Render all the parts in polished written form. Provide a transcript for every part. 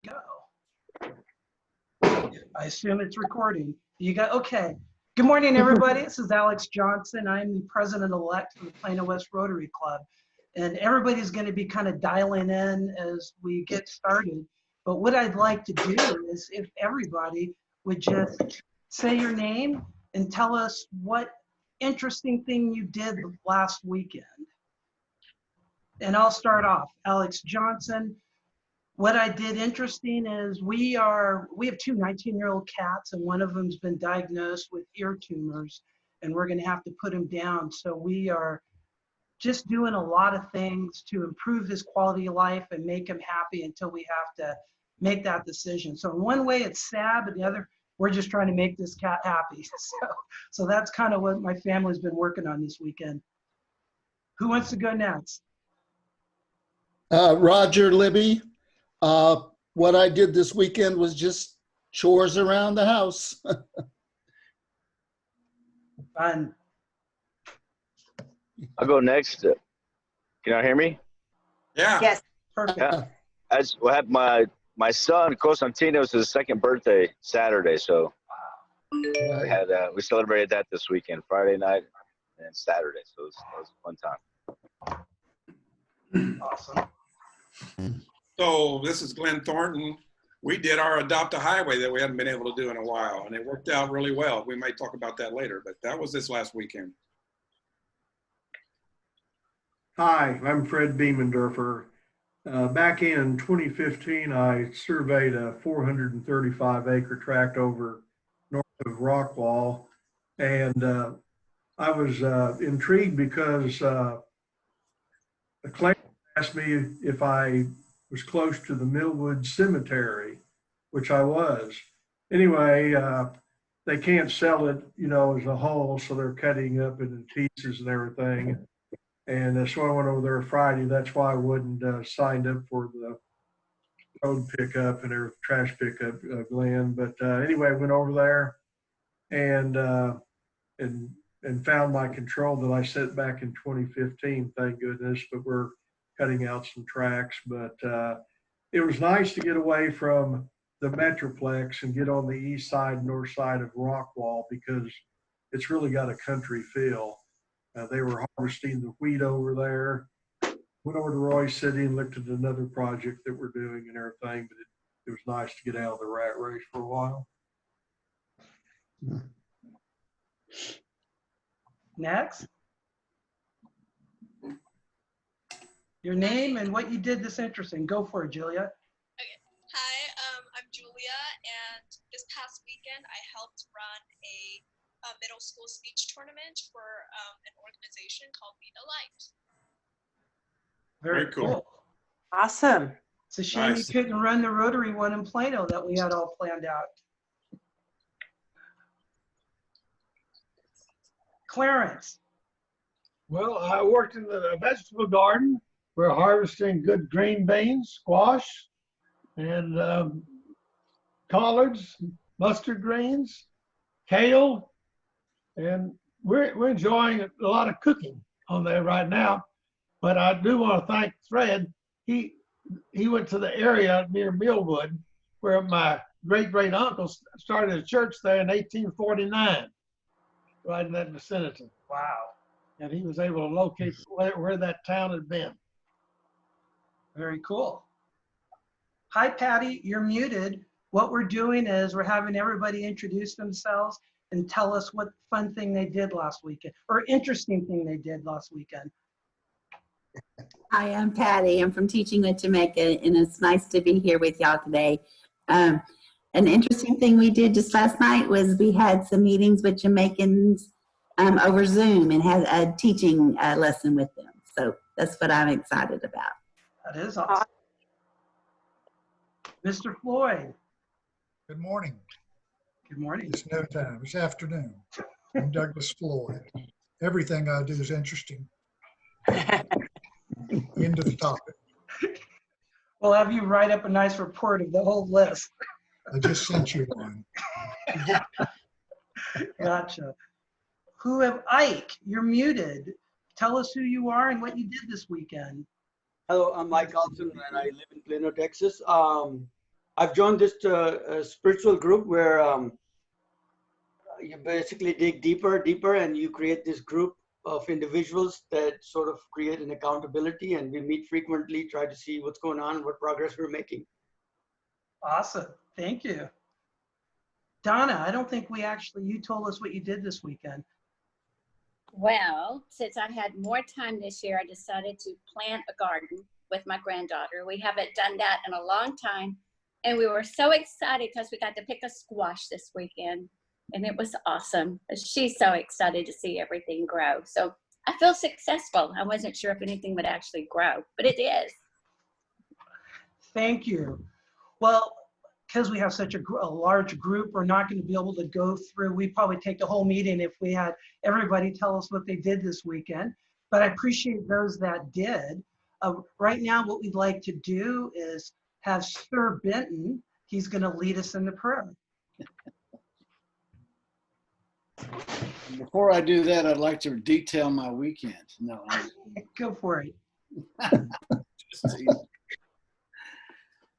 Go. I assume it's recording. You got, okay. Good morning, everybody. This is Alex Johnson. I'm the president-elect of the Plano West Rotary Club. And everybody's going to be kind of dialing in as we get started. But what I'd like to do is if everybody would just say your name and tell us what interesting thing you did last weekend. And I'll start off. Alex Johnson. What I did interesting is we have two 19-year-old cats, and one of them's been diagnosed with ear tumors, and we're going to have to put him down. So we are just doing a lot of things to improve his quality of life and make him happy until we have to make that decision. So in one way it's sad, but the other, we're just trying to make this cat happy. So that's kind of what my family's been working on this weekend. Who wants to go next? Roger Libby. What I did this weekend was just chores around the house. Fun. I'll go next. Can y'all hear me? Yeah. Yes. Perfect. Yeah. As we had my son Constantino's his second birthday Saturday, so we had we celebrated that this weekend, Friday night and Saturday. So it was a fun time. Awesome. So this is Glenn Thornton. We did our Adopt a Highway that we hadn't been able to do in a while, and it worked out really well. We might talk about that later, but that was this last weekend. Hi, I'm Fred Biemendorfer. Back in 2015, I surveyed a 435-acre tract over north of Rockwall, and I was intrigued because the claim asked me if I was close to the Millwood Cemetery, which I was. Anyway, they can't sell it, as a whole, so they're cutting up into pieces and everything. And so I went over there Friday. That's why I wasn't signed up for the road pickup and their trash pickup, Glenn. But anyway, I went over there and found my control that I set back in 2015. Thank goodness. But we're cutting out some tracks. But it was nice to get away from the Metroplex and get on the east side, north side of Rockwall, because it's really got a country feel. They were harvesting the wheat over there. Went over to Roy City and looked at another project that we're doing and everything, but it was nice to get out of the rat race for a while. Next. Your name and what you did this interesting. Go for it, Julia. Okay. Hi, I'm Julia, and this past weekend I helped run a middle school speech tournament for an organization called Be the Light. Very cool. Awesome. It's a shame Nice. you couldn't run the Rotary one in Plano that we had all planned out. Clarence. Well, I worked in the vegetable garden. We're harvesting good green beans, squash, and collards, mustard greens, kale, and we're enjoying a lot of cooking on there right now. But I do want to thank Fred. He went to the area near Millwood where my great uncle started a church there in 1849, right in that vicinity. Wow. And he was able to locate where that town had been. Very cool. Hi, Patty. You're muted. What we're doing is we're having everybody introduce themselves and tell us what fun thing they did last weekend or interesting thing they did last weekend. Hi, I'm Patty. I'm from Teaching with Jamaica, and it's nice to be here with y'all today. An interesting thing we did just last night was we had some meetings with Jamaicans over Zoom and had a teaching lesson with them. So that's what I'm excited about. That is awesome. Mr. Floyd. Good morning. Good morning. It's no time. It's afternoon. I'm Douglas Floyd. Everything I do is interesting. End of the topic. We'll have you write up a nice report of the whole list. I just sent you one. Gotcha. Ike, you're muted. Tell us who you are and what you did this weekend. Hello, I'm Mike Carlson and I live in Plano, Texas. I've joined this spiritual group where you basically dig deeper, and you create this group of individuals that sort of create an accountability, and we meet frequently, try to see what's going on, what progress we're making. Awesome. Thank you. Donna, I don't think you told us what you did this weekend. Well, since I had more time this year, I decided to plant a garden with my granddaughter. We haven't done that in a long time. And we were so excited because we got to pick a squash this weekend. And it was awesome. She's so excited to see everything grow. So I feel successful. I wasn't sure if anything would actually grow, but it is. Thank you. Well, because we have such a large group, we're not going to be able to go through. We'd probably take the whole meeting if we had everybody tell us what they did this weekend. But I appreciate those that did. Right now, what we'd like to do is have Sir Benton. He's going to lead us in the prayer. Before I do that, I'd like to detail my weekend. No, Go for it.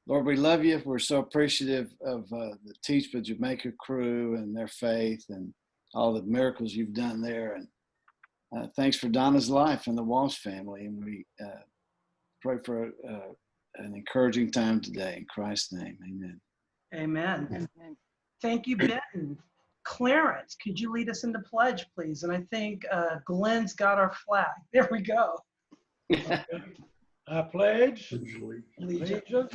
Lord, we love you. We're so appreciative of the Teach for Jamaica crew and their faith and all the miracles you've done there. And thanks for Donna's life and the Walsh family. And we pray for an encouraging time today. In Christ's name, amen. Amen. Amen. Thank you, Benton. Clarence, could you lead us in the pledge, please? And I think Glenn's got our flag. There we go. I pledge allegiance to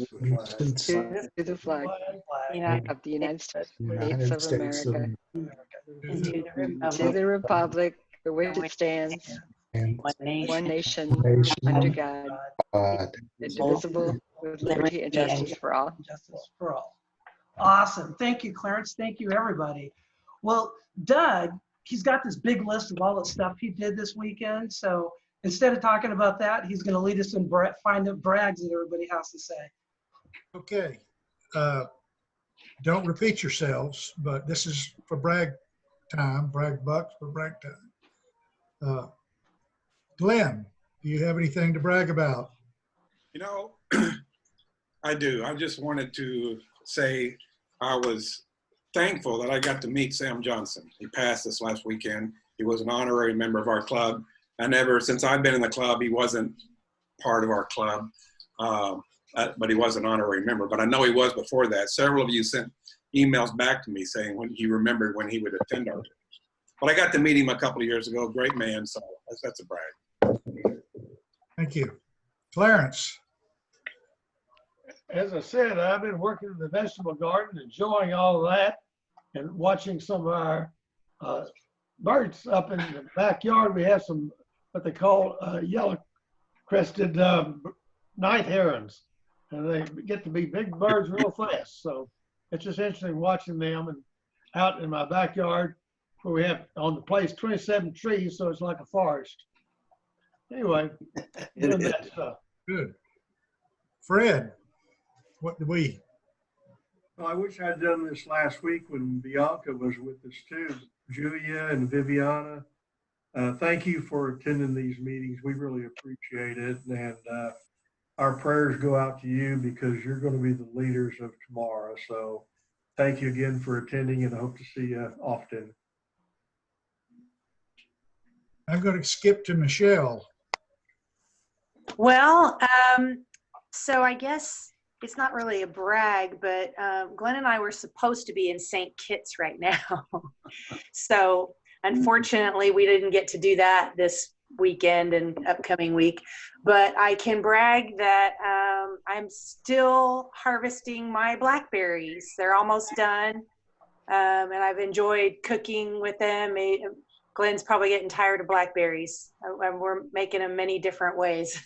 the flag of the United States of America, and to the republic for which it stands, one nation, under God, indivisible, with liberty and justice for all. Justice for all. Awesome. Thank you, Clarence. Thank you, everybody. Well, Doug, he's got this big list of all the stuff he did this weekend. So instead of talking about that, he's going to lead us in find the brags that everybody has to say. Okay. Don't repeat yourselves, but this is for brag time, brag bucks for brag time. Glenn, do you have anything to brag about? You know, I do. I just wanted to say I was thankful that I got to meet Sam Johnson. He passed this last weekend. He was an honorary member of our club. Since I've been in the club, he wasn't part of our club, but he was an honorary member. But I know he was before that. Several of you sent emails back to me saying when he remembered when he would attend our church. But I got to meet him a couple of years ago. Great man, so that's a brag. Thank you. Clarence. As I said, I've been working in the vegetable garden, enjoying all of that, and watching some of our birds up in the backyard. We have some what they call yellow-crested night herons, and they get to be big birds real fast. So it's just interesting watching them. And out in my backyard, where we have on the place 27 trees, so it's like a forest. Anyway, doing that stuff. Good. Fred, what do we? Well, I wish I'd done this last week when Bianca was with us too. Julia and Viviana, thank you for attending these meetings. We really appreciate it. And our prayers go out to you because you're going to be the leaders of tomorrow. So thank you again for attending, and I hope to see you often. I'm going to skip to Michelle. Well, so I guess it's not really a brag, but Glenn and I were supposed to be in St. Kitts right now. So unfortunately, we didn't get to do that this weekend and upcoming week. But I can brag that I'm still harvesting my blackberries. They're almost done. And I've enjoyed cooking with them. Glenn's probably getting tired of blackberries. We're making them many different ways.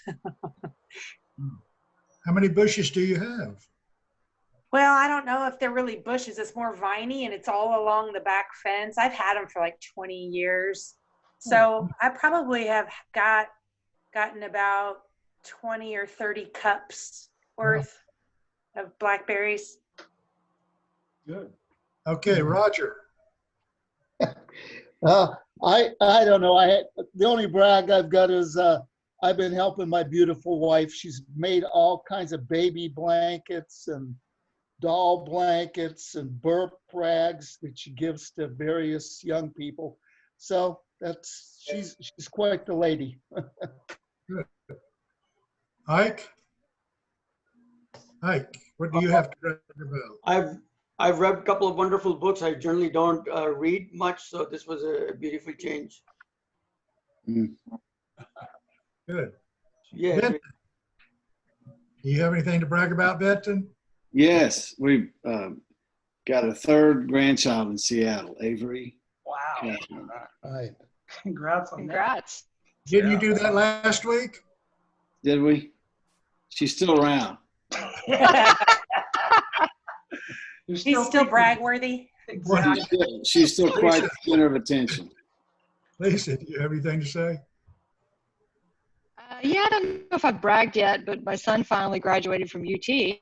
How many bushes do you have? Well, I don't know if they're really bushes. It's more viney, and it's all along the back fence. I've had them for like 20 years. So I probably have gotten about 20 or 30 cups worth of blackberries. Good. Okay, Roger. I don't know. The only brag I've got is I've been helping my beautiful wife. She's made all kinds of baby blankets and doll blankets and burp rags that she gives to various young people. So she's quite the lady. Good. Ike, what do you have to brag about? I've read a couple of wonderful books. I generally don't read much, so this was a beautiful change. Good. Yeah. Benton, do you have anything to brag about, Benton? Yes, we've got a third grandchild in Seattle, Avery. Wow. Right. Congrats on Congrats. Didn't you do that last week? Did we? She's still around. He's still brag-worthy. Exactly. She's still quite the center of attention. Lisa, do you have anything to say? Yeah, I don't know if I've bragged yet, but my son finally graduated from UT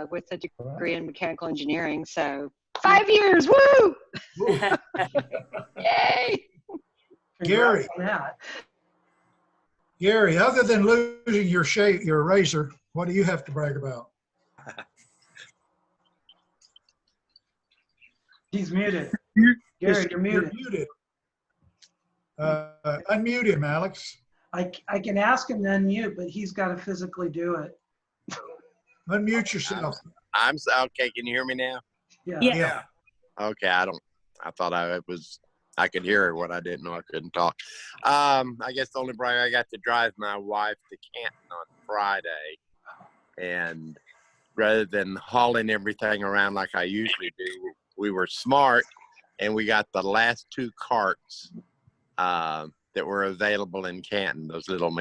with a degree in mechanical engineering. So 5 years, woo! Yay! Gary. Gary, other than losing your razor, what do you have to brag about? He's muted. Gary, you're muted. Unmute him, Alex. I can ask him to unmute, but he's got to physically do it. Unmute yourself. I'm okay. Can you hear me now? Yeah. Okay. I thought I could hear what I didn't know I couldn't talk. I guess the only brag, I got to drive my wife to Canton on Friday, and rather than hauling everything around like I usually do, we were smart and we got the last 2 carts that were available in Canton, those little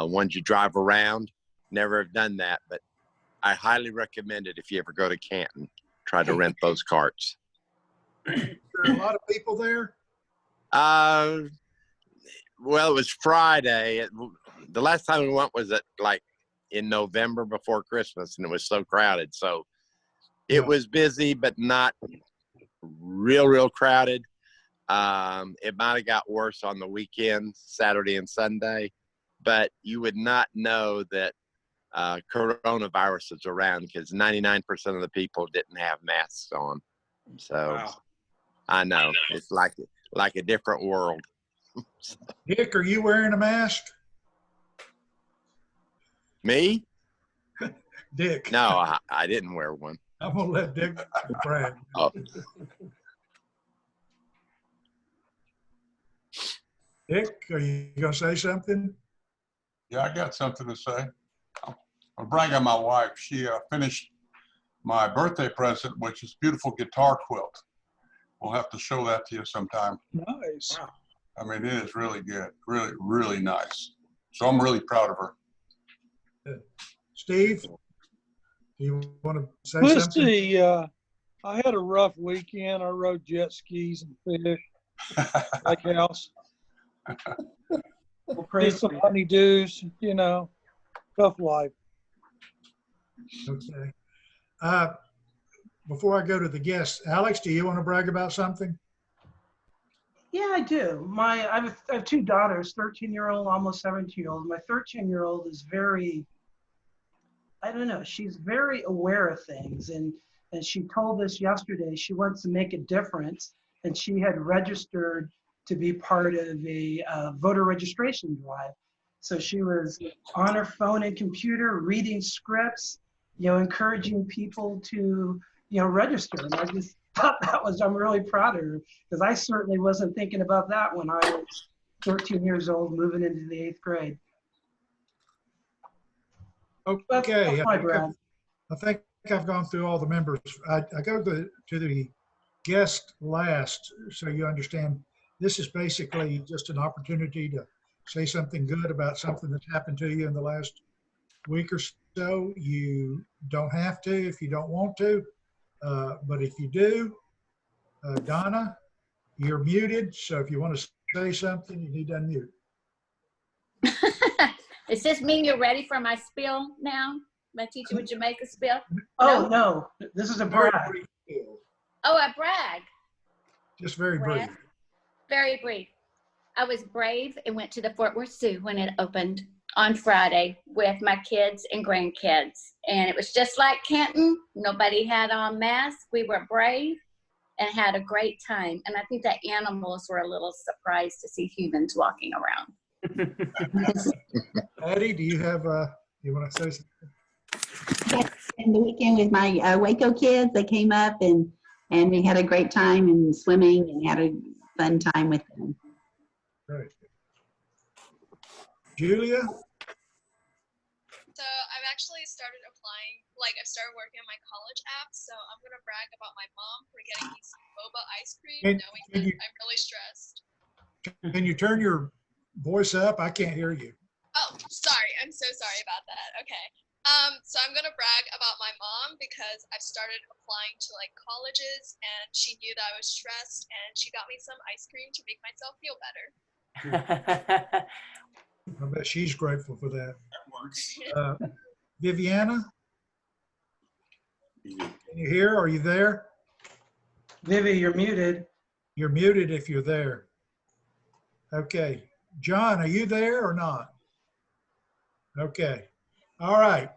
ones you drive around. Never have done that, but I highly recommend it if you ever go to Canton. Try to rent those carts. Are there a lot of people there? Well, it was Friday. The last time we went was in November before Christmas, and it was so crowded. So it was busy, but not real crowded. It might have got worse on the weekends, Saturday and Sunday, but you would not know that coronavirus is around because 99% of the people didn't have masks on. So wow. I know it's like a different world. Dick, are you wearing a mask? Me? Dick. No, I didn't wear one. I'm gonna let Dick brag. Oh. Dick, are you gonna say something? Yeah, I got something to say. I'll brag on my wife. She finished my birthday present, which is a beautiful guitar quilt. We'll have to show that to you sometime. Nice. Wow. I mean, it is really good. Really nice. So I'm really proud of her. Good. Steve, do you want to say Let's something? see. I had a rough weekend. I rode jet skis and fish. Lake house. Did some honeydews, tough life. Okay. Before I go to the guests, Alex, do you want to brag about something? Yeah, I do. I have 2 daughters, 13-year-old, almost 17-year-old. My 13-year-old is very, I don't know, she's very aware of things. And she told us yesterday she wants to make a difference. And she had registered to be part of a voter registration drive. So she was on her phone and computer reading scripts, encouraging people to, register. And I just thought I'm really proud of her, because I certainly wasn't thinking about that when I was 13 years old moving into the 8th grade. Okay. That's my brag. I think I've gone through all the members. I go to the guest last, so you understand. This is basically just an opportunity to say something good about something that's happened to you in the last week or so. You don't have to if you don't want to, but if you do, Donna, you're muted. So if you want to say something, you need to unmute. Does this mean you're ready for my spiel now? My teacher with Jamaica spiel? Oh, no. This is a brag. Oh, a brag. Just very brief. Very brief. I was brave and went to the Fort Worth Zoo when it opened on Friday with my kids and grandkids. And it was just like Canton. Nobody had on masks. We were brave and had a great time. And I think the animals were a little surprised to see humans walking around. Patty, do you have, you want to say something? In the weekend with my Waco kids, they came up and we had a great time and swimming and had a fun time with them. Great. Julia? So I've actually started applying, like I started working on my college app, so I'm gonna brag about my mom for getting me some boba ice cream, knowing that I'm really stressed. Can you turn your voice up? I can't hear you. Oh, sorry, I'm so sorry about that. Okay. So I'm gonna brag about my mom because I've started applying to like colleges, and she knew that I was stressed, and she got me some ice cream to make myself feel better. I bet she's grateful for that. Viviana? Can you hear? Are you there? Vivi, you're muted. You're muted if you're there. Okay. John, are you there or not? Okay. All right.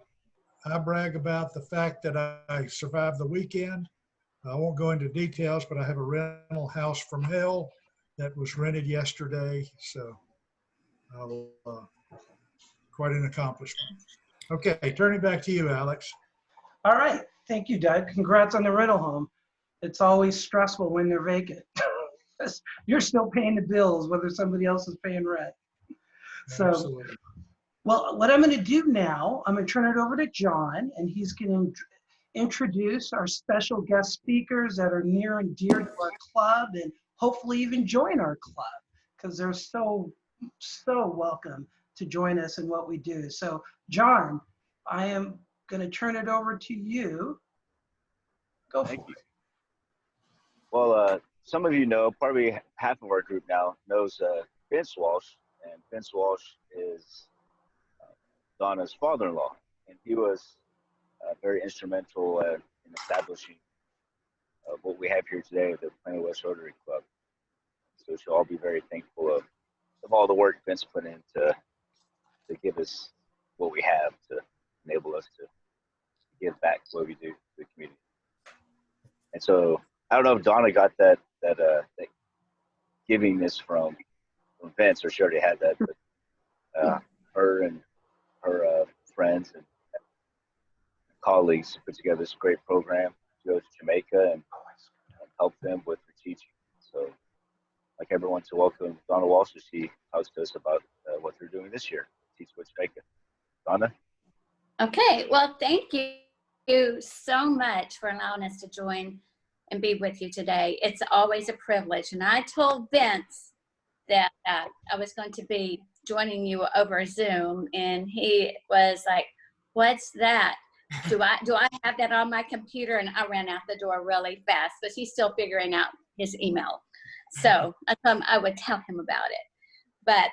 I brag about the fact that I survived the weekend. I won't go into details, but I have a rental house from hell that was rented yesterday. So quite an accomplishment. Okay, turning back to you, Alex. All right. Thank you, Doug. Congrats on the rental home. It's always stressful when they're vacant. You're still paying the bills, whether somebody else is paying rent. So, absolutely. Well, what I'm going to do now, I'm going to turn it over to John, and he's going to introduce our special guest speakers that are near and dear to our club and hopefully even join our club because they're so welcome to join us in what we do. So, John, I am going to turn it over to you. Go for it. Well, some of you know, probably half of our group now knows Vince Walsh, and Vince Walsh is Donna's father-in-law, and he was very instrumental in establishing what we have here today, the Plano West Rotary Club. So we should all be very thankful of all the work Vince put in to give us what we have, to enable us to give back what we do to the community. And so I don't know if Donna got that givingness from Vince, or she already had that, but her and her friends and colleagues put together this great program to go to Jamaica and help them with their teaching. So I'd like everyone to welcome Donna Walsh as she talks to us about what they're doing this year, Teach with Jamaica. Donna? Okay, well, thank you so much for allowing us to join and be with you today. It's always a privilege. And I told Vince that I was going to be joining you over Zoom, and he was like, "What's that? Do I have that on my computer?" And I ran out the door really fast, but he's still figuring out his email. So I told him I would tell him about it. But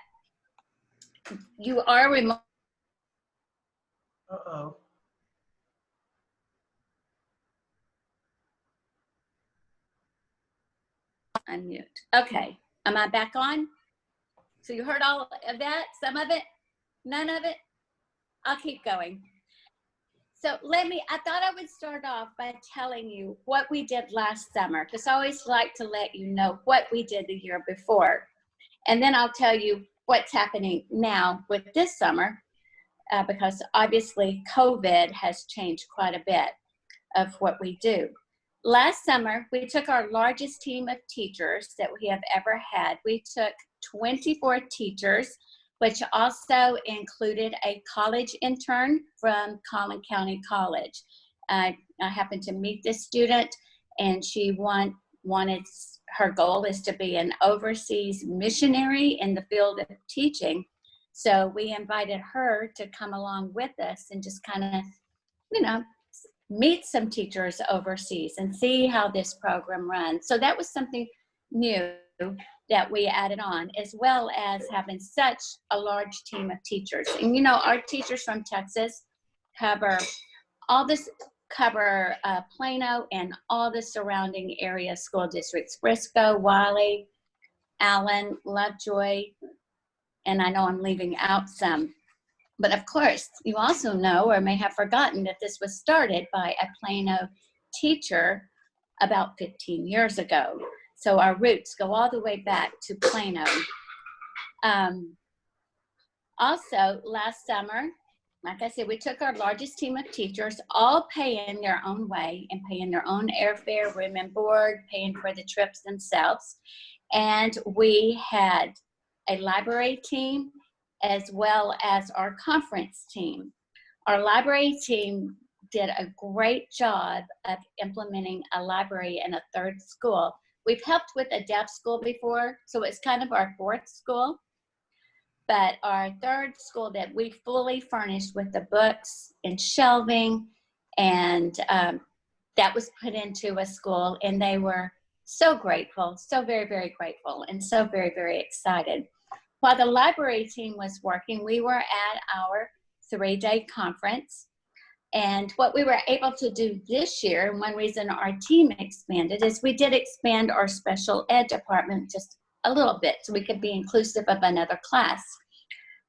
you are remote. Uh-oh. Unmute. Okay. Am I back on? So you heard all of that? Some of it? None of it? I'll keep going. So I thought I would start off by telling you what we did last summer, because I always like to let you know what we did the year before. And then I'll tell you what's happening now with this summer, because obviously COVID has changed quite a bit of what we do. Last summer, we took our largest team of teachers that we have ever had. We took 24 teachers, which also included a college intern from Collin County College. I happened to meet this student, and she wanted, her goal is to be an overseas missionary in the field of teaching. So we invited her to come along with us and just kind of, meet some teachers overseas and see how this program runs. So that was something new that we added on, as well as having such a large team of teachers. And our teachers from Texas cover Plano and all the surrounding area school districts: Frisco, Wiley, Allen, Lovejoy, and I know I'm leaving out some. But of course, you also know or may have forgotten that this was started by a Plano teacher about 15 years ago. So our roots go all the way back to Plano. Also, last summer, like I said, we took our largest team of teachers, all paying their own way and paying their own airfare, room and board, paying for the trips themselves. And we had a library team as well as our conference team. Our library team did a great job of implementing a library in a third school. We've helped with a deaf school before, so it's kind of our fourth school. But our third school that we fully furnished with the books and shelving, and that was put into a school, and they were so grateful, so very, very grateful, and so very, very excited. While the library team was working, we were at our 3-day conference. And what we were able to do this year, and one reason our team expanded, is we did expand our special ed department just a little bit so we could be inclusive of another class.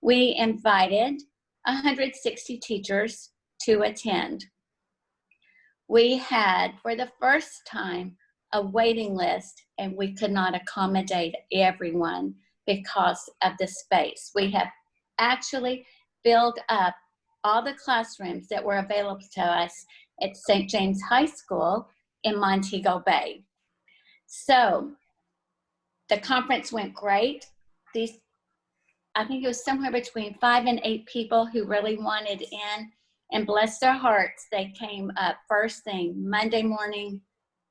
We invited 160 teachers to attend. We had, for the first time, a waiting list, and we could not accommodate everyone because of the space. We have actually filled up all the classrooms that were available to us at St. James High School in Montego Bay. So the conference went great. I think it was somewhere between 5 and 8 people who really wanted in, and bless their hearts, they came up first thing Monday morning,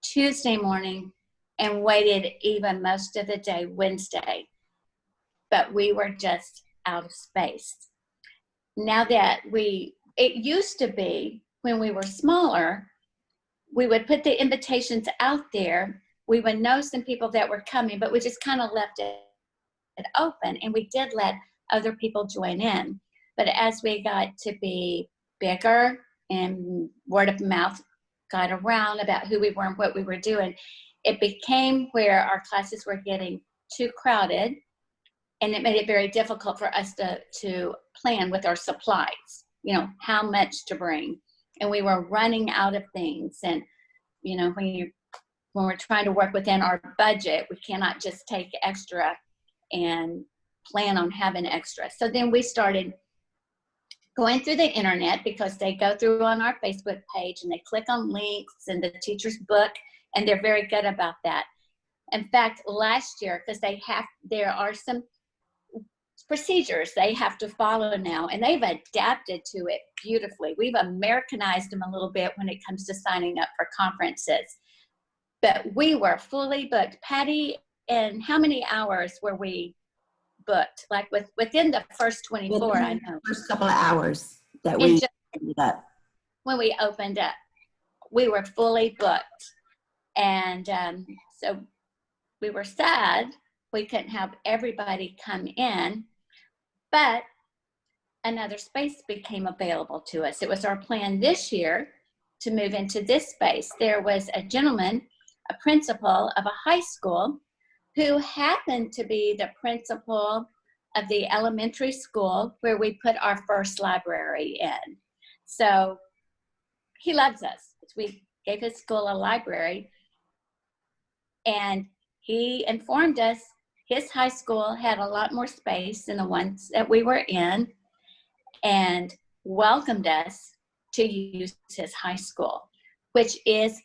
Tuesday morning, and waited even most of the day Wednesday. But we were just out of space. Now that it used to be when we were smaller, we would put the invitations out there. We would know some people that were coming, but we just kind of left it open, and we did let other people join in. But as we got to be bigger and word of mouth got around about who we were and what we were doing, it became where our classes were getting too crowded, and it made it very difficult for us to plan with our supplies, how much to bring. And we were running out of things. And, when we're trying to work within our budget, we cannot just take extra and plan on having extra. So then we started going through the internet, because they go through on our Facebook page and they click on links and the teachers book, and they're very good about that. In fact, last year, because there are some procedures they have to follow now, and they've adapted to it beautifully. We've Americanized them a little bit when it comes to signing up for conferences. But we were fully booked. Patty, and how many hours were we booked? Like within the first 24, I know. First couple of hours that we ended up. When we opened up, we were fully booked. And so we were sad we couldn't have everybody come in, but another space became available to us. It was our plan this year to move into this space. There was a gentleman, a principal of a high school, who happened to be the principal of the elementary school where we put our first library in. So he loves us. We gave his school a library, and he informed us his high school had a lot more space than the ones that we were in, and welcomed us to use his high school, which is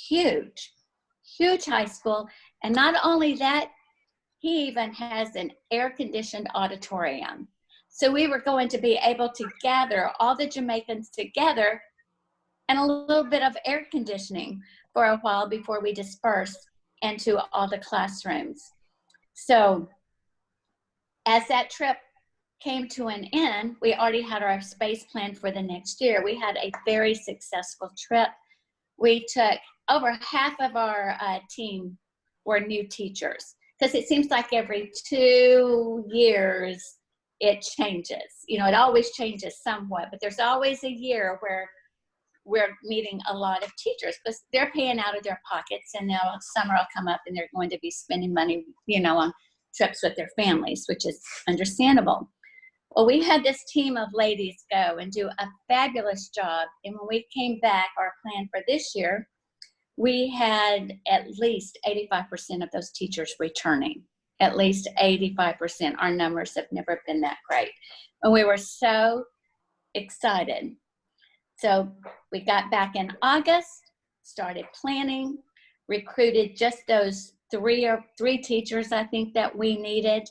huge, huge high school. And not only that, he even has an air-conditioned auditorium. So we were going to be able to gather all the Jamaicans together and a little bit of air conditioning for a while before we disperse into all the classrooms. So as that trip came to an end, we already had our space planned for the next year. We had a very successful trip. We took over half of our team were new teachers, because it seems like every 2 years it changes. It always changes somewhat, but there's always a year where we're meeting a lot of teachers, because they're paying out of their pockets, and now summer will come up and they're going to be spending money, on trips with their families, which is understandable. Well, we had this team of ladies go and do a fabulous job. And when we came back, our plan for this year, we had at least 85% of those teachers returning. At least 85%. Our numbers have never been that great. And we were so excited. So we got back in August, started planning, recruited just those three teachers I think that we needed.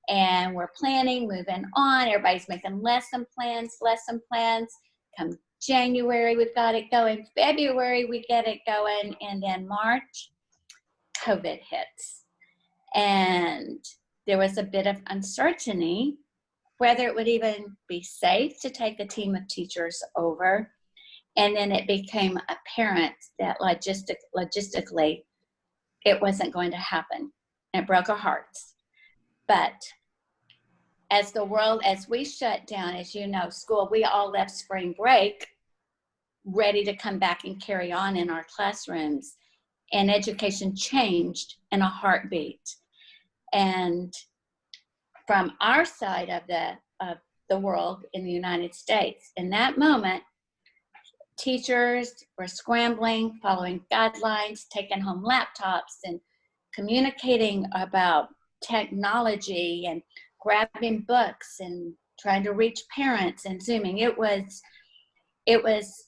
And we're planning, moving on. Everybody's making lesson plans. Come January, we've got it going. February, we get it going. And then March, COVID hits. And there was a bit of uncertainty whether it would even be safe to take a team of teachers over. And then it became apparent that logistically, it wasn't going to happen. And it broke our hearts. But as we shut down, as you know, school, we all left spring break ready to come back and carry on in our classrooms. And education changed in a heartbeat. And from our side of the world in the United States, in that moment, teachers were scrambling, following guidelines, taking home laptops and communicating about technology and grabbing books and trying to reach parents and Zooming. It was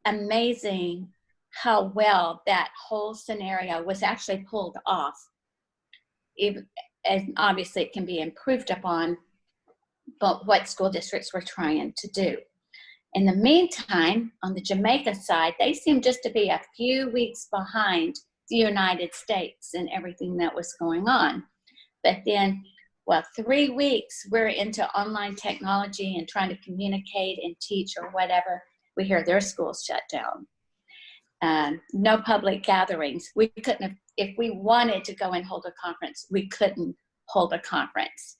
amazing how well that whole scenario was actually pulled off. And obviously it can be improved upon, but what school districts were trying to do. In the meantime, on the Jamaica side, they seemed just to be a few weeks behind the United States and everything that was going on. But then, 3 weeks, we're into online technology and trying to communicate and teach or whatever. We hear their schools shut down. No public gatherings. We couldn't have, if we wanted to go and hold a conference, we couldn't hold a conference.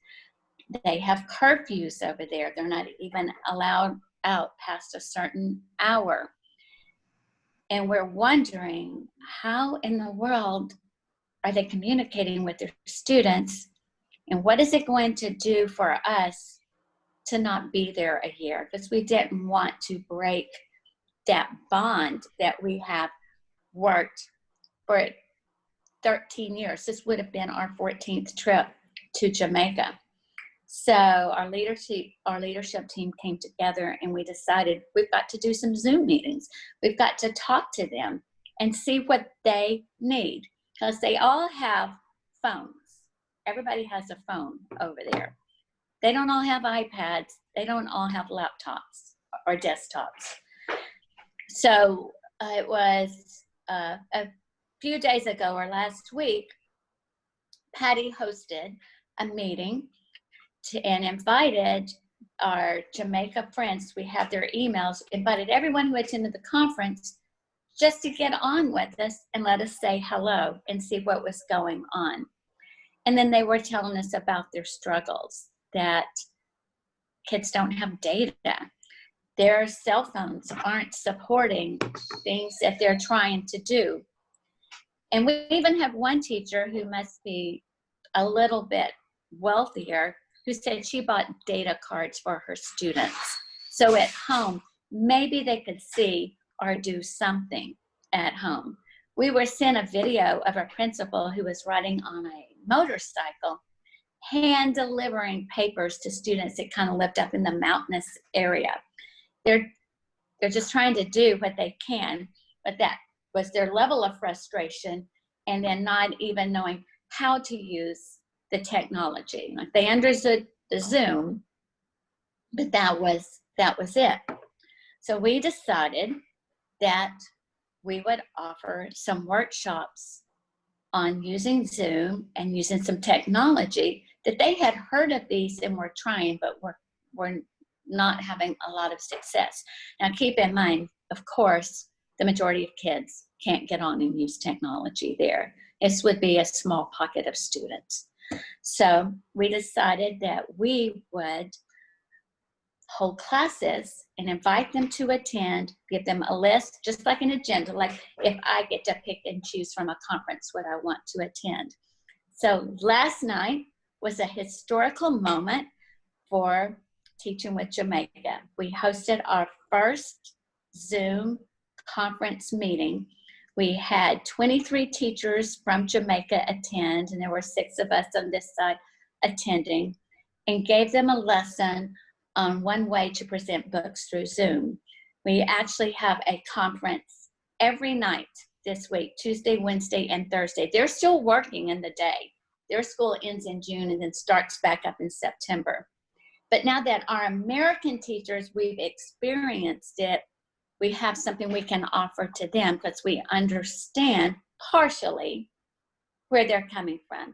They have curfews over there. They're not even allowed out past a certain hour. And we're wondering, how in the world are they communicating with their students? And what is it going to do for us to not be there a year? Because we didn't want to break that bond that we have worked for 13 years. This would have been our 14th trip to Jamaica. So our leadership team came together and we decided we've got to do some Zoom meetings. We've got to talk to them and see what they need, because they all have phones. Everybody has a phone over there. They don't all have iPads. They don't all have laptops or desktops. So it was a few days ago or last week, Patty hosted a meeting and invited our Jamaica friends. We have their emails, invited everyone who attended the conference just to get on with us and let us say hello and see what was going on. And then they were telling us about their struggles, that kids don't have data. Their cell phones aren't supporting things that they're trying to do. And we even have one teacher who must be a little bit wealthier who said she bought data cards for her students. So at home, maybe they could see or do something at home. We were sent a video of a principal who was riding on a motorcycle, hand delivering papers to students that kind of lived up in the mountainous area. They're just trying to do what they can, but that was their level of frustration, and then not even knowing how to use the technology. Like, they understood the Zoom, but that was it. So we decided that we would offer some workshops on using Zoom and using some technology that they had heard of these and were trying, but were not having a lot of success. Now, keep in mind, of course, the majority of kids can't get on and use technology there. This would be a small pocket of students. So we decided that we would hold classes and invite them to attend, give them a list, just like an agenda, like if I get to pick and choose from a conference what I want to attend. So last night was a historical moment for Teaching with Jamaica. We hosted our first Zoom conference meeting. We had 23 teachers from Jamaica attend, and there were 6 of us on this side attending, and gave them a lesson on one way to present books through Zoom. We actually have a conference every night this week, Tuesday, Wednesday, and Thursday. They're still working in the day. Their school ends in June and then starts back up in September. But now that our American teachers, we've experienced it, we have something we can offer to them because we understand partially where they're coming from.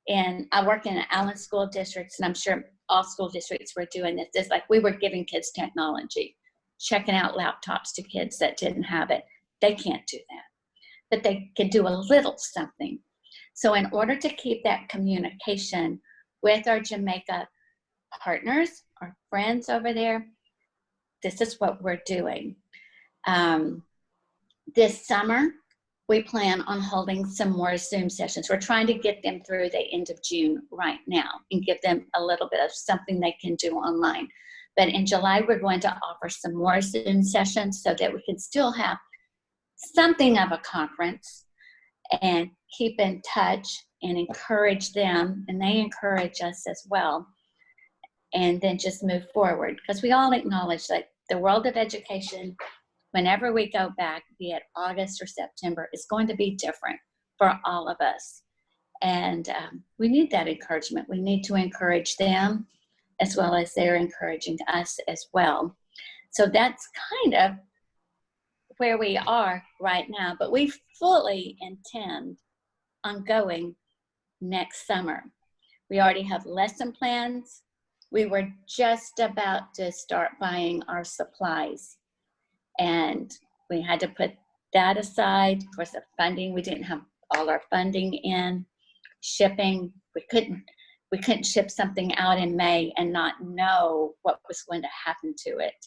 And I work in Allen school districts, and I'm sure all school districts were doing this. It's like we were giving kids technology, checking out laptops to kids that didn't have it. They can't do that, but they can do a little something. So in order to keep that communication with our Jamaica partners, our friends over there, this is what we're doing. This summer, we plan on holding some more Zoom sessions. We're trying to get them through the end of June right now and give them a little bit of something they can do online. But in July, we're going to offer some more Zoom sessions so that we can still have something of a conference and keep in touch and encourage them, and they encourage us as well, and then just move forward. Because we all acknowledge that the world of education, whenever we go back, be it August or September, is going to be different for all of us. And we need that encouragement. We need to encourage them as well as they're encouraging us as well. So that's kind of where we are right now, but we fully intend on going next summer. We already have lesson plans. We were just about to start buying our supplies, and we had to put that aside. Of course, the funding, we didn't have all our funding in. Shipping, we couldn't ship something out in May and not know what was going to happen to it.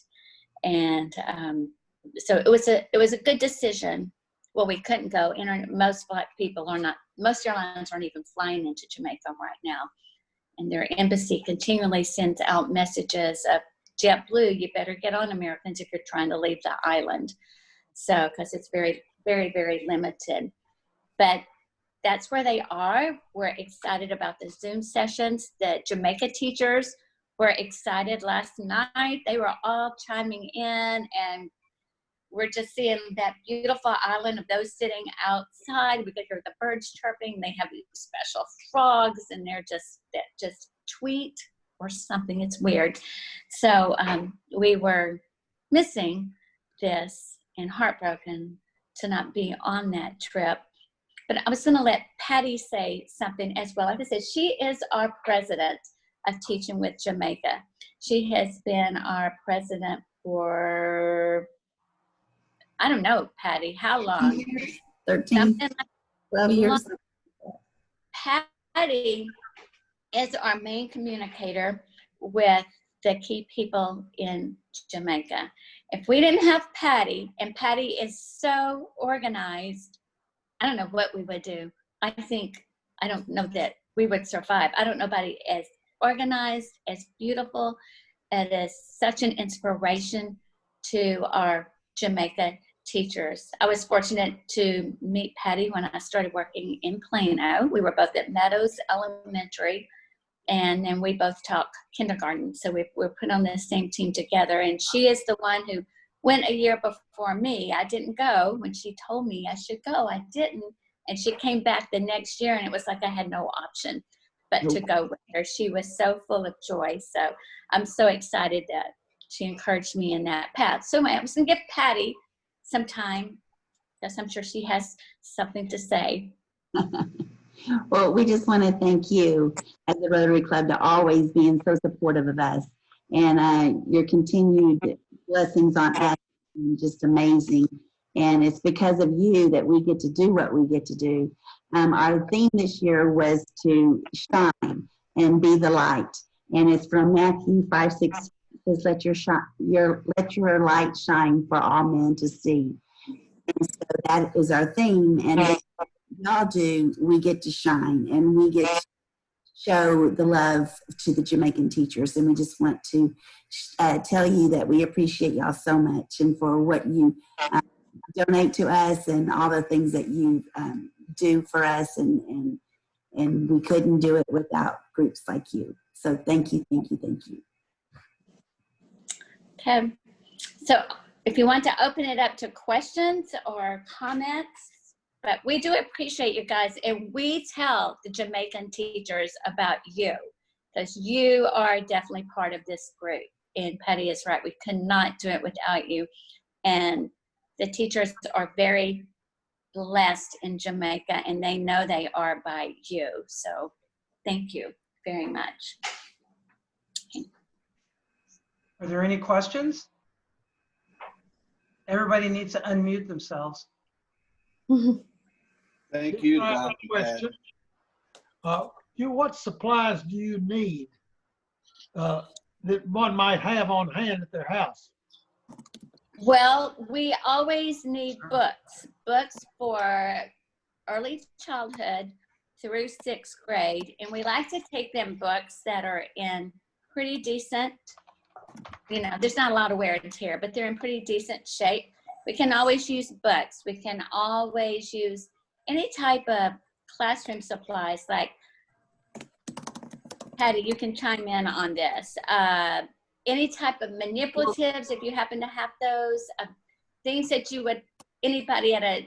And so it was a good decision. Well, we couldn't go. Most Black people are not, most airlines aren't even flying into Jamaica right now. And their embassy continually sends out messages of JetBlue, you better get on Americans if you're trying to leave the island. So, because it's very, very, very limited. But that's where they are. We're excited about the Zoom sessions. The Jamaica teachers were excited last night. They were all chiming in, and we're just seeing that beautiful island of those sitting outside. We could hear the birds chirping. They have these special frogs, and they're just tweet or something. It's weird. So we were missing this and heartbroken to not be on that trip. But I was going to let Patty say something as well. Like I said, she is our president of Teaching with Jamaica. She has been our president for, I don't know, Patty, how long? 13, 12 years. Patty is our main communicator with the key people in Jamaica. If we didn't have Patty, and Patty is so organized, I don't know what we would do. I don't know that we would survive. I don't know nobody as organized, as beautiful, and as such an inspiration to our Jamaica teachers. I was fortunate to meet Patty when I started working in Plano. We were both at Meadows Elementary, and then we both taught kindergarten. So we were put on the same team together, and she is the one who went a year before me. I didn't go when she told me I should go. I didn't. And she came back the next year, and it was like I had no option but to go with her. She was so full of joy. So I'm so excited that she encouraged me in that path. So I was going to give Patty some time, because I'm sure she has something to say. Well, we just want to thank you as the Rotary Club to always being so supportive of us, and your continued blessings on us are just amazing. And it's because of you that we get to do what we get to do. Our theme this year was to shine and be the light, and it's from Matthew 5:16. It says, "Let your light shine for all men to see." And so that is our theme, and y'all do. We get to shine, and we get show the love to the Jamaican teachers. And we just want to tell you that we appreciate y'all so much and for what you donate to us and all the things that you do for us. And we couldn't do it without groups like you. So thank you, thank you, thank you. Okay. So if you want to open it up to questions or comments, but we do appreciate you guys, and we tell the Jamaican teachers about you, because you are definitely part of this group. And Patty is right, we cannot do it without you. And the teachers are very blessed in Jamaica, and they know they are by you. So thank you very much. Are there any questions? Everybody needs to unmute themselves. Thank you, I have Dr. a question. What supplies do you need that one might have on hand at their house? Well, we always need books for early childhood through 6th grade. And we like to take them books that are in pretty decent, you know, there's not a lot of wear and tear, but they're in pretty decent shape. We can always use books. We can always use any type of classroom supplies, like, Patty, you can chime in on this. Any type of manipulatives, if you happen to have those, things that you would, anybody at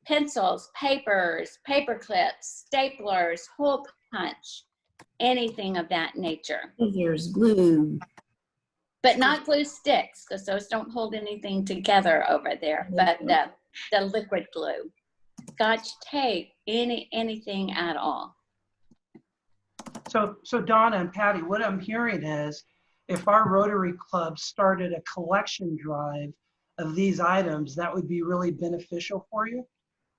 pencils, papers, paper clips, staplers, hole punch, anything of that nature. Scissors, glue. But not glue sticks, because those don't hold anything together over there, but the liquid glue. Scotch tape, anything at all. So Donna and Patty, what I'm hearing is if our Rotary Club started a collection drive of these items, that would be really beneficial for you?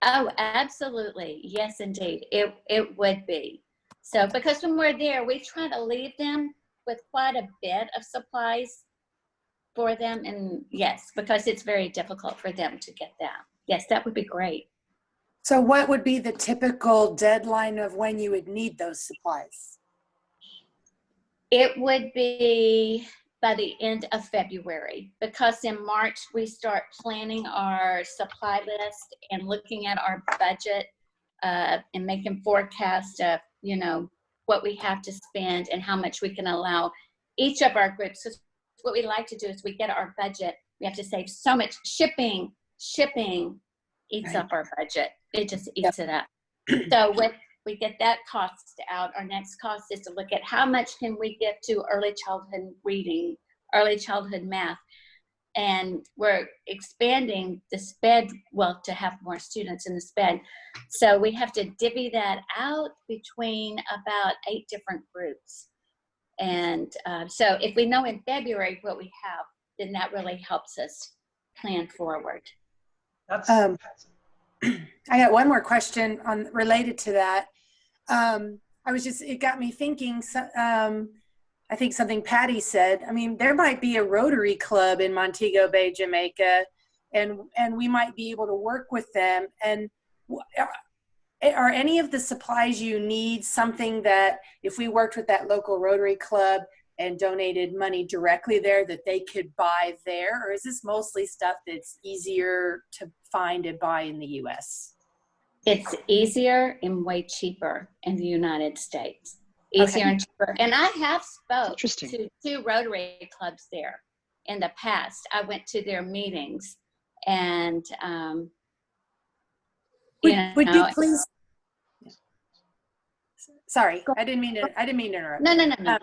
Oh, absolutely. Yes, indeed. It would be. So because when we're there, we try to leave them with quite a bit of supplies for them. And yes, because it's very difficult for them to get that. Yes, that would be great. So what would be the typical deadline of when you would need those supplies? It would be by the end of February, because in March we start planning our supply list and looking at our budget and making forecasts of, you know, what we have to spend and how much we can allow each of our groups. So what we like to do is we get our budget. We have to save so much. Shipping eats up our budget. It just eats it up. So when we get that cost out, our next cost is to look at how much can we give to early childhood reading, early childhood math. And we're expanding the SPED, well, to have more students in the SPED. So we have to divvy that out between about 8 different groups. And so if we know in February what we have, then that really helps us plan forward. That's I got one more question related to that. It got me thinking, I think something Patty said. I mean, there might be a Rotary Club in Montego Bay, Jamaica, and we might be able to work with them. And are any of the supplies you need something that if we worked with that local Rotary Club and donated money directly there, that they could buy there? Or is this mostly stuff that's easier to find and buy in the US? It's easier and way cheaper in the United States. Easier and cheaper. And I have spoke to 2 Rotary clubs there in the past. I went to their meetings, and would you please? Sorry, I didn't mean to interrupt. No.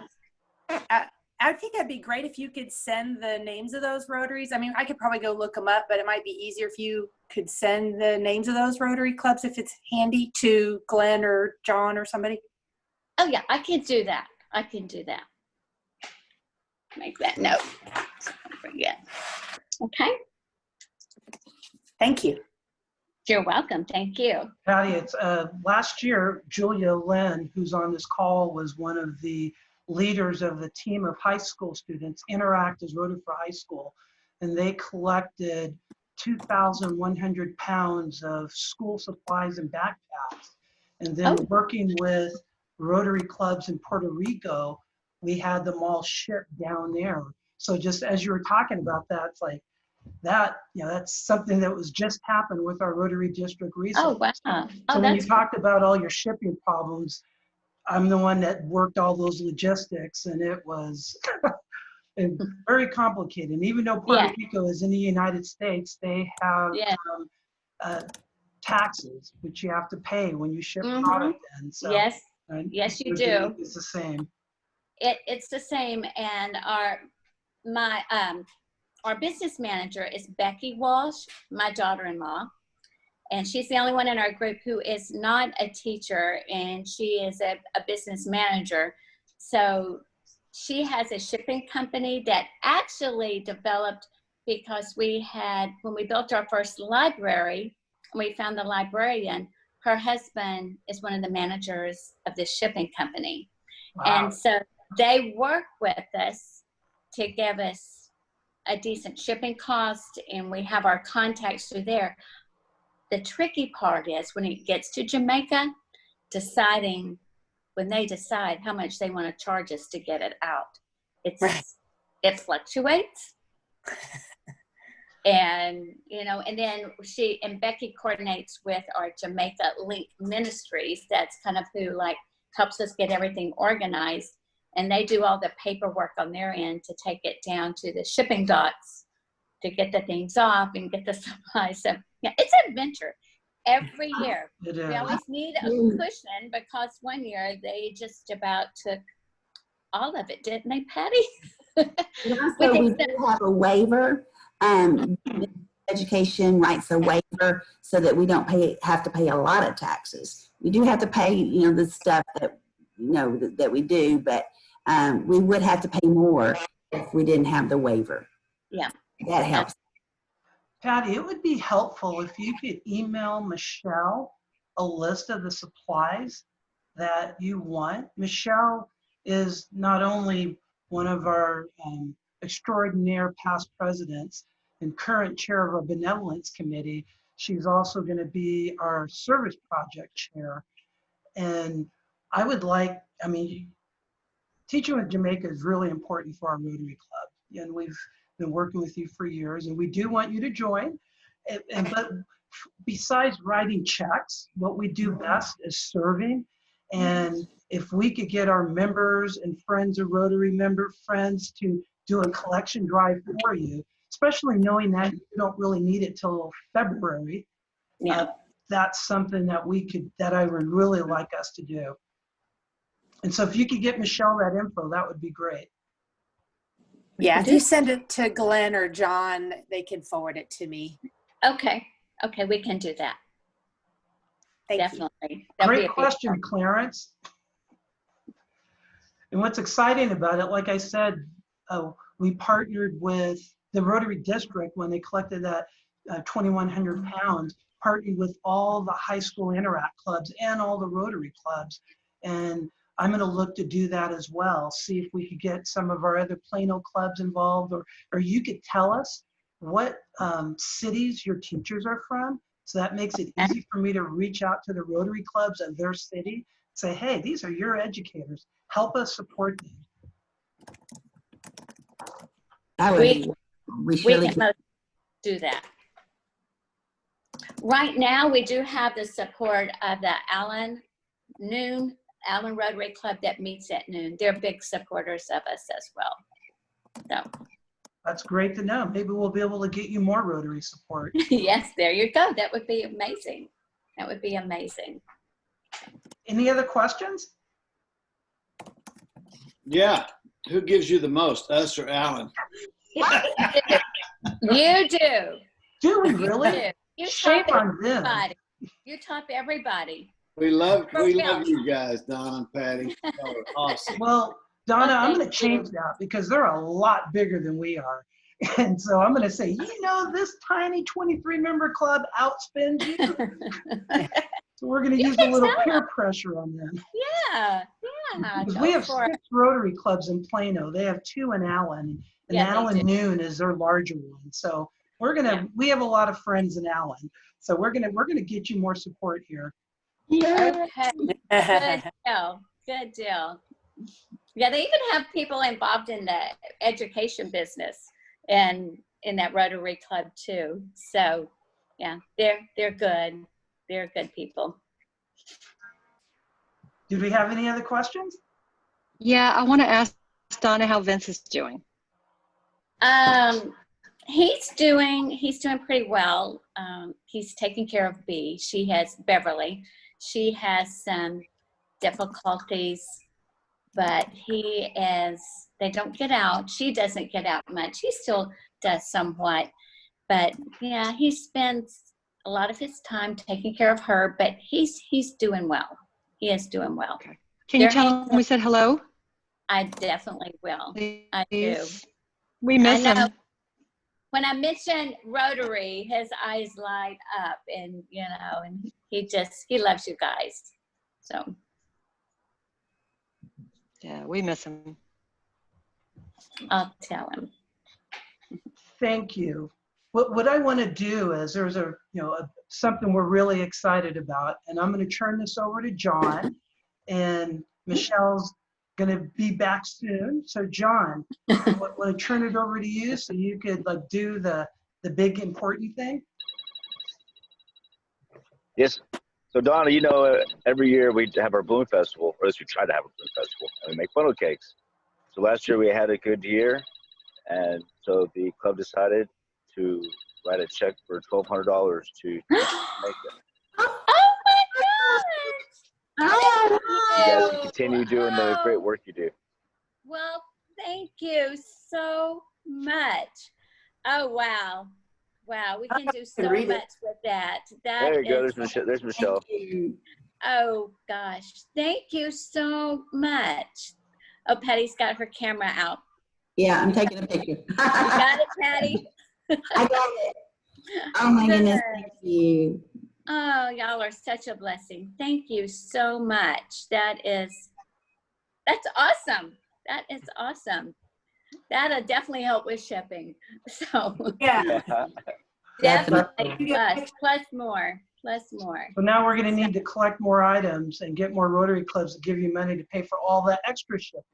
I think that'd be great if you could send the names of those Rotaries. I mean, I could probably go look them up, but it might be easier if you could send the names of those Rotary clubs, if it's handy, to Glenn or John or somebody. Oh yeah, I can do that. Make that note. Don't forget. Okay. Thank you. You're welcome. Thank you. Patty, it's last year, Julia Lynn, who's on this call, was one of the leaders of the team of high school students, Interact as Rotary for High School, and they collected 2,100 pounds of school supplies and backpacks. And then Oh. working with Rotary clubs in Puerto Rico, we had them all shipped down there. So just as you were talking about that, it's like that, that's something that was just happened with our Rotary district recently. Oh, wow. So Oh, when you that's talked about all your shipping problems, I'm the one that worked all those logistics, and it was and very complicated. And even though Puerto Yeah. Rico is in the United States, they have Yeah. taxes which you have to pay when you ship Mhm. product in. So Yes. and Yes, you New do. Jersey is the same. It's the same. And our business manager is Becky Walsh, my daughter-in-law. And she's the only one in our group who is not a teacher, and she is a business manager. So she has a shipping company that actually developed because when we built our first library, and we found the librarian, her husband is one of the managers of this shipping company. Wow. And so they work with us to give us a decent shipping cost, and we have our contacts through there. The tricky part is when it gets to Jamaica, when they decide how much they want to charge us to get it out. It fluctuates. And, and then Becky coordinates with our Jamaica Link Ministries. That's kind of who helps us get everything organized. And they do all the paperwork on their end to take it down to the shipping docks to get the things off and get the supplies. So yeah, it's an adventure every year. It is. We always need a cushion because one year they just about took all of it, didn't they, Patty? So we do have a waiver. Education writes a waiver so that we don't have to pay a lot of taxes. We do have to pay, the stuff that that we do, but we would have to pay more if we didn't have the waiver. Yeah, that helps. Patty, it would be helpful if you could email Michelle a list of the supplies that you want. Michelle is not only one of our extraordinaire past presidents and current chair of our benevolence committee, she's also going to be our service project chair. And I would like, Teaching with Jamaica is really important for our Rotary Club. And we've been working with you for years, and we do want you to join. But besides writing checks, what we do best is serving. And if we could get our members and friends of Rotary member friends to do a collection drive for you, especially knowing that you don't really need it till February, that's something that I would really like us to do. And so if you could get Michelle that info, that would be great. Yeah, if you send it to Glenn or John, they can forward it to me. Okay, we can do that. Definitely. Great question, Clarence. And what's exciting about it, like I said, we partnered with the Rotary District when they collected that 2,100 pounds, partnered with all the high school interact clubs and all the Rotary clubs. And I'm going to look to do that as well, see if we could get some of our other Plano clubs involved, or you could tell us what cities your teachers are from. So that makes it easy for me to reach out to the Rotary clubs of their city, say, hey, these are your educators. Help us support them. We can do that. Right now, we do have the support of the Allen Rotary Club that meets at noon. They're big supporters of us as well. So that's great to know. Maybe we'll be able to get you more Rotary support. Yes, there you go. That would be amazing. That would be amazing. Any other questions? Yeah. Who gives you the most, us or Alan? You do. Do we really? You Shame top on them. everybody. You top everybody. We love you guys, Donna and Patty. Oh, awesome. Well, Donna, I'm going to change that because they're a lot bigger than we are. And so I'm going to say, this tiny 23-member club outspends you. So we're going to use a little peer pressure on them. Yeah. Because we have 6 Rotary clubs in Plano. They have 2 in Allen, and Allen Noon is their larger one. So we have a lot of friends in Allen. So we're gonna get you more support here. Okay. Good deal. Good deal. Yeah, they even have people involved in the education business and in that Rotary Club too. So yeah, they're good. They're good people. Did we have any other questions? Yeah, I want to ask Donna how Vince is doing. He's doing pretty well. He's taking care of B. She has Beverly. She has some difficulties, but they don't get out. She doesn't get out much. He still does somewhat, but yeah, he spends a lot of his time taking care of her, but he's doing well. He is doing well. Okay. Can you tell him we said hello? I definitely will. I do. We miss him. When I mention Rotary, his eyes light up, and and he loves you guys. So yeah, we miss him. I'll tell him. Thank you. What I want to do is there's something we're really excited about, and I'm going to turn this over to John, and Michelle's going to be back soon. So John, I want to turn it over to you so you could do the big important thing. Yes. So Donna, every year we have our balloon festival, or at least we try to have a balloon festival, and we make funnel cakes. So last year we had a good year, and so the club decided to write a check for $1,200 to Jamaica. Oh my gosh! You guys can continue doing the great work you do. Well, thank you so much. Oh wow. Wow, we can do so much with that. There you go. There's Michelle. Oh gosh, thank you so much. Oh, Patty's got her camera out. Yeah, I'm taking a picture. You got it, Patty? I got it. Oh my goodness, thank you. Oh, y'all are such a blessing. Thank you so much. That's awesome. That is awesome. That'll definitely help with shipping. So yeah. Definitely plus more. So now we're going to need to collect more items and get more Rotary clubs to give you money to pay for all that extra shipping.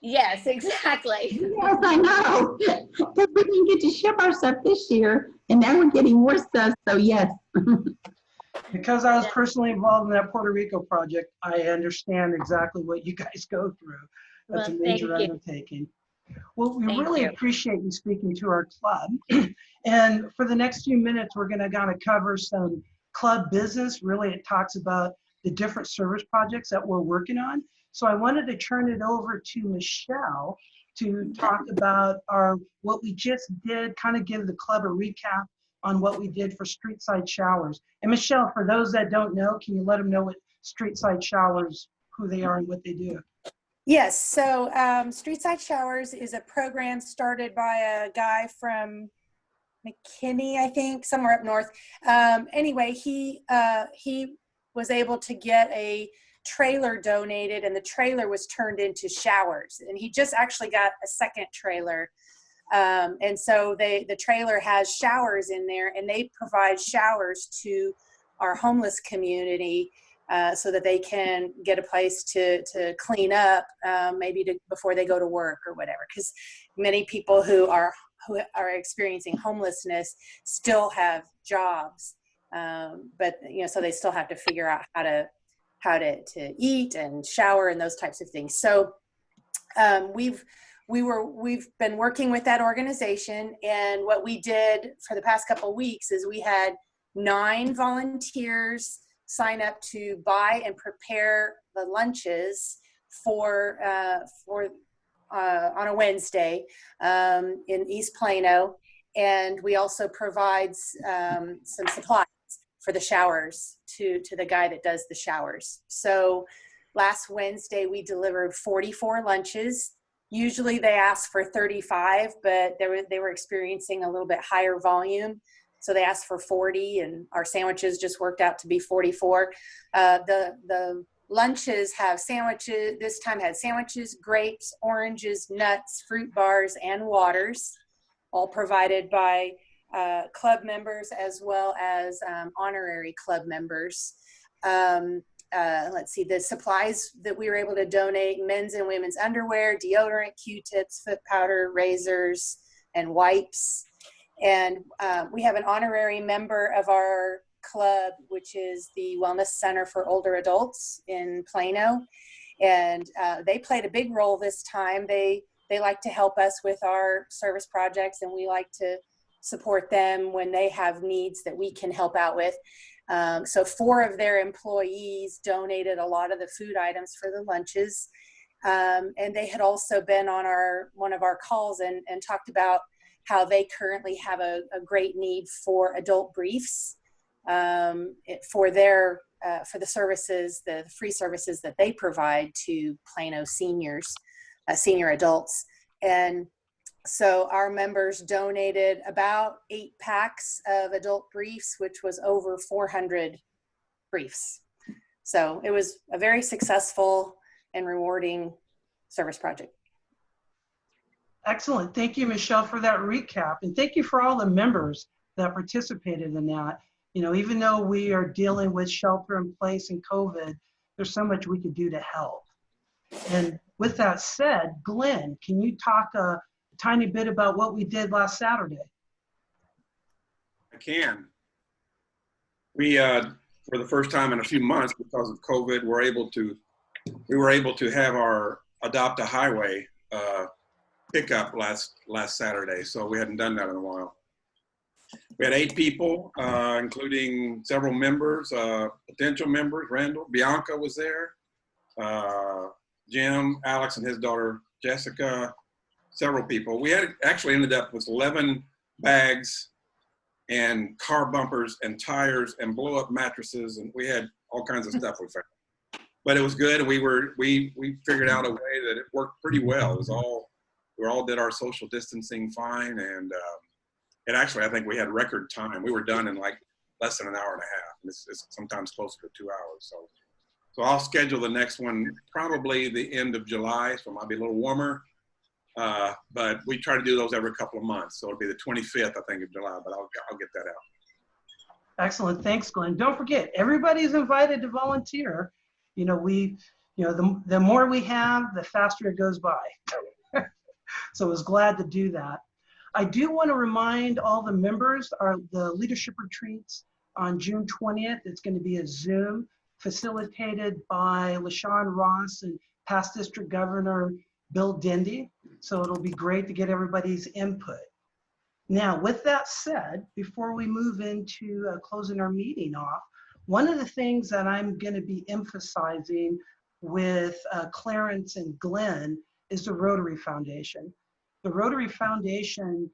Yes, exactly. Yes, I know. Because we didn't get to ship our stuff this year, and now we're getting more stuff, so yes. Because I was personally involved in that Puerto Rico project, I understand exactly what you guys go through. That's a major undertaking. Well, we really appreciate you speaking to our club. And for the next few minutes, we're going to kind of cover some club business. Really, it talks about the different service projects that we're working on. So I wanted to turn it over to Michelle to talk about what we just did, kind of give the club a recap on what we did for street side showers. And Michelle, for those that don't know, can you let them know what street side showers, who they are and what they do? Yes, so Street Side Showers is a program started by a guy from McKinney, I think, somewhere up north. Anyway, he was able to get a trailer donated, and the trailer was turned into showers. And he just actually got a second trailer. And so the trailer has showers in there, and they provide showers to our homeless community. So that they can get a place to clean up, maybe before they go to work or whatever. Because many people who are experiencing homelessness still have jobs, but so they still have to figure out how to eat and shower and those types of things. So we've been working with that organization, and what we did for the past couple of weeks is we had 9 volunteers sign up to buy and prepare the lunches for on a Wednesday in East Plano, and we also provide some supplies for the showers to the guy that does the showers. So last Wednesday we delivered 44 lunches. Usually they ask for 35, but they were experiencing a little bit higher volume. So they asked for 40, and our sandwiches just worked out to be 44. The lunches have sandwiches, this time had sandwiches, grapes, oranges, nuts, fruit bars, and waters, all provided by club members as well as honorary club members. let's see, the supplies that we were able to donate: men's and women's underwear, deodorant, Q-tips, foot powder, razors, and wipes. And we have an honorary member of our club, which is the Wellness Center for Older Adults in Plano. And they played a big role this time. They like to help us with our service projects, and we like to support them when they have needs that we can help out with. So 4 of their employees donated a lot of the food items for the lunches. And they had also been on one of our calls and talked about how they currently have a great need for adult briefs for the services, the free services that they provide to Plano seniors, senior adults. And so our members donated about 8 packs of adult briefs, which was over 400 briefs. So it was a very successful and rewarding service project. Excellent. Thank you, Michelle, for that recap. And thank you for all the members that participated in that. You know, even though we are dealing with shelter in place and COVID, there's so much we could do to help. And with that said, Glenn, can you talk a tiny bit about what we did last Saturday? I can. We, for the first time in a few months, because of COVID, we were able to have our Adopt a Highway pickup last Saturday. So we hadn't done that in a while. We had 8 people, including several members, potential members. Randall, Bianca was there, Jim, Alex and his daughter, Jessica, several people. We had actually ended up with 11 bags and car bumpers and tires and blow up mattresses. And we had all kinds of stuff we found. But it was good. We figured out a way that it worked pretty well. It was we all did our social distancing fine. And actually, I think we had record time. We were done in like less than an hour and a half. It's sometimes closer to 2 hours. So I'll schedule the next one probably the end of July. So it might be a little warmer. But we try to do those every couple of months. So it'll be the 25th, I think, of July, but I'll get that out. Excellent. Thanks, Glenn. Don't forget, everybody's invited to volunteer. You know, the more we have, the faster it goes by. So I was glad to do that. I do want to remind all the members, the leadership retreats on June 20th. It's going to be a Zoom facilitated by LaShawn Ross and past District Governor Bill Dindy. So it'll be great to get everybody's input. Now, with that said, before we move into closing our meeting off, one of the things that I'm going to be emphasizing with Clarence and Glenn is the Rotary Foundation. The Rotary Foundation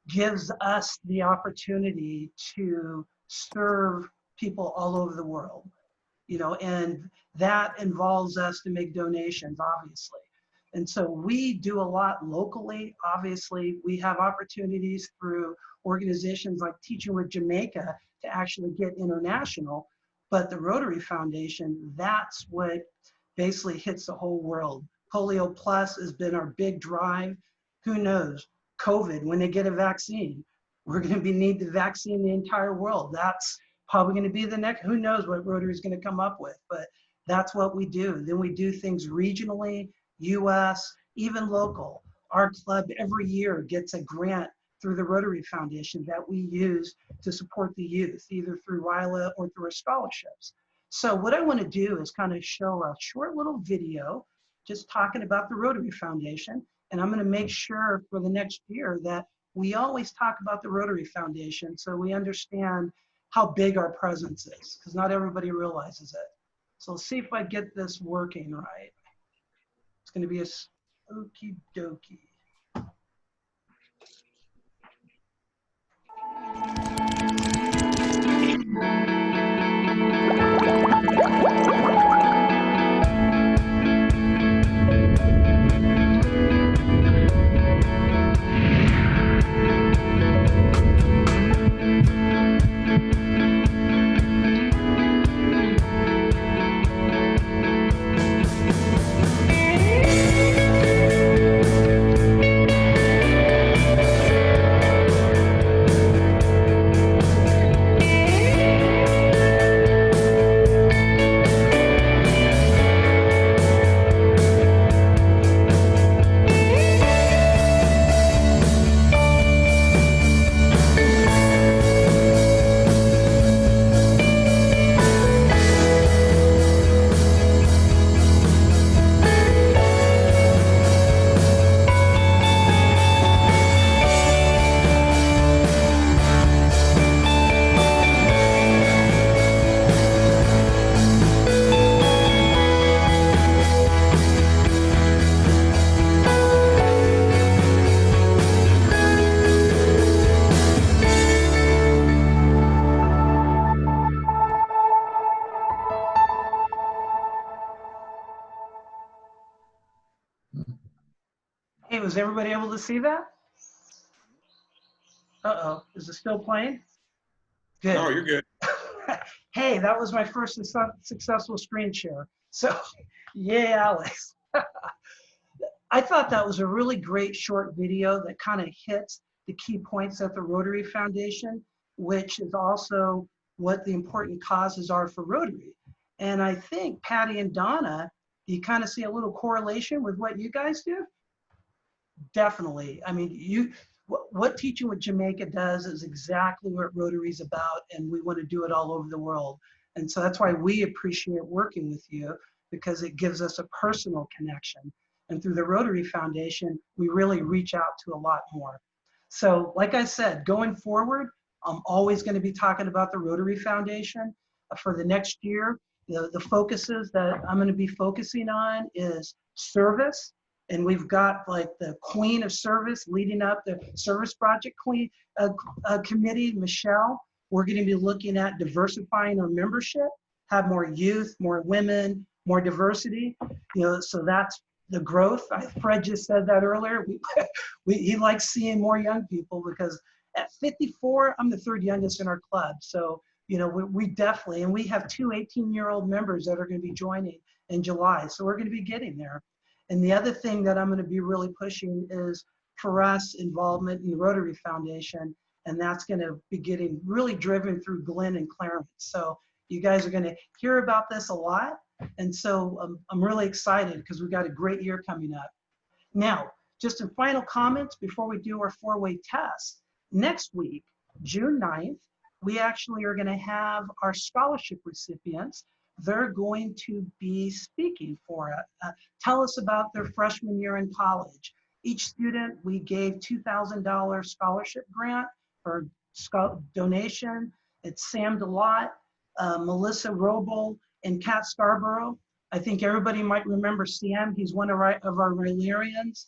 gives us the opportunity to serve people all over the world, you know, and that involves us to make donations, obviously. And so we do a lot locally. Obviously, we have opportunities through organizations like Teaching with Jamaica to actually get international. But the Rotary Foundation, that's what basically hits the whole world. Polio Plus has been our big drive. Who knows? COVID, when they get a vaccine, we're going to need to vaccine the entire world. That's probably going to be the next, who knows what Rotary is going to come up with, but that's what we do. Then we do things regionally, US, even local. Our club every year gets a grant through the Rotary Foundation that we use to support the youth, either through RILA or through our scholarships. So what I want to do is kind of show a short little video just talking about the Rotary Foundation. And I'm going to make sure for the next year that we always talk about the Rotary Foundation so we understand how big our presence is, because not everybody realizes it. So let's see if I get this working right. It's going to be a okie dokie. was everybody able to see that? Uh-oh, is it still playing? Good. No, you're good. Hey, that was my first successful screen share. So, yay, Alex. I thought that was a really great short video that kind of hits the key points at the Rotary Foundation, which is also what the important causes are for Rotary. And I think Patty and Donna, you kind of see a little correlation with what you guys do? Definitely. I mean, what Teaching with Jamaica does is exactly what Rotary's about, and we want to do it all over the world. And so that's why we appreciate working with you, because it gives us a personal connection. And through the Rotary Foundation, we really reach out to a lot more. So like I said, going forward, I'm always going to be talking about the Rotary Foundation. For the next year, the focuses that I'm going to be focusing on is service. And we've got like the Queen of Service leading up the Service Project Queen Committee, Michelle. We're going to be looking at diversifying our membership, have more youth, more women, more diversity. So that's the growth. Fred just said that earlier. He likes seeing more young people, because at 54, I'm the third youngest in our club. So, we definitely, and we have two 18-year-old members that are going to be joining in July. So we're going to be getting there. And the other thing that I'm going to be really pushing is, for us, involvement in the Rotary Foundation. And that's going to be getting really driven through Glenn and Clarence. So you guys are going to hear about this a lot. And so I'm really excited, because we've got a great year coming up. Now, just some final comments before we do our four-way test. Next week, June 9th, we actually are going to have our scholarship recipients. They're going to be speaking for us. Tell us about their freshman year in college. Each student, we gave $2,000 scholarship grant or donation. It's Sam DeLotte, Melissa Roble, and Kat Scarborough. I think everybody might remember Sam. He's one of our Rotarians.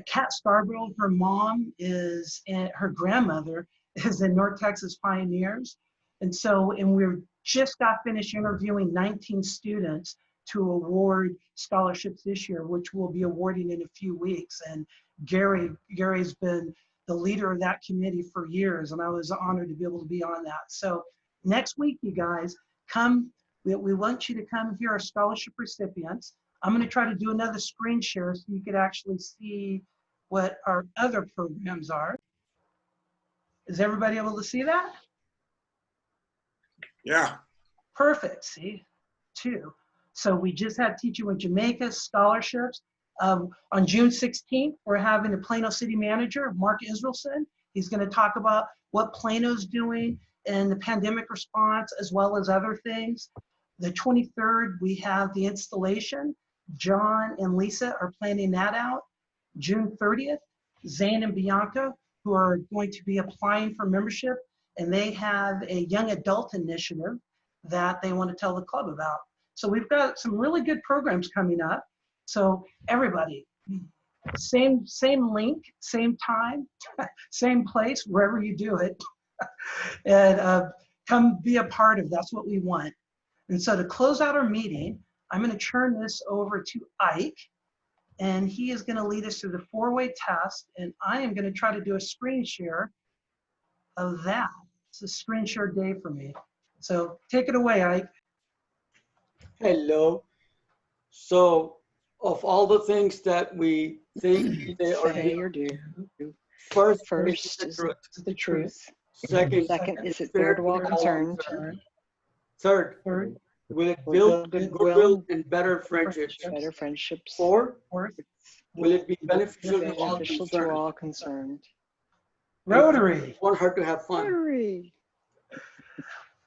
Kat Scarborough, her mom is, her grandmother is in North Texas Pioneers. And we're just got finished interviewing 19 students to award scholarships this year, which we'll be awarding in a few weeks. And Gary's been the leader of that committee for years, and I was honored to be able to be on that. So next week, you guys, come. We want you to come hear our scholarship recipients. I'm going to try to do another screen share so you could actually see what our other programs are. Is everybody able to see that? Yeah. Perfect. See, two. So we just had Teaching with Jamaica scholarships. On June 16th, we're having the Plano City Manager, Mark Israelson. He's going to talk about what Plano's doing in the pandemic response, as well as other things. The 23rd, we have the installation. John and Lisa are planning that out. June 30th, Zane and Bianca, who are going to be applying for membership, and they have a young adult initiative that they want to tell the club about. So we've got some really good programs coming up. So everybody, same link, same time, same place, wherever you do it, and come be a part of. That's what we want. And so to close out our meeting, I'm going to turn this over to Ike, and he is going to lead us through the four-way test, and I am going to try to do a screen share of that. It's a screen share day for me. So take it away, Ike. Hello. So of all the things that we think they are Say or do. first is the truth. Second, is it fair to all concerned? Third, will it build goodwill and better friendships? Better friendships. Fourth, will it be beneficial to all concerned? Rotary. Want her to have fun. Rotary.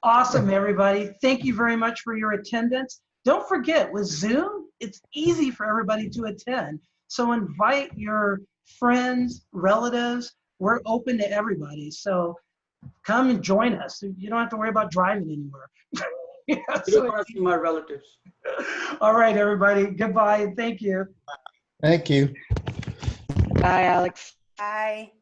Awesome, everybody. Thank you very much for your attendance. Don't forget, with Zoom, it's easy for everybody to attend. So invite your friends, relatives. We're open to everybody. So come and join us. You don't have to worry about driving anywhere. You don't want to see my relatives. All right, everybody. Goodbye and thank you. Thank you. Bye, Alex. Bye.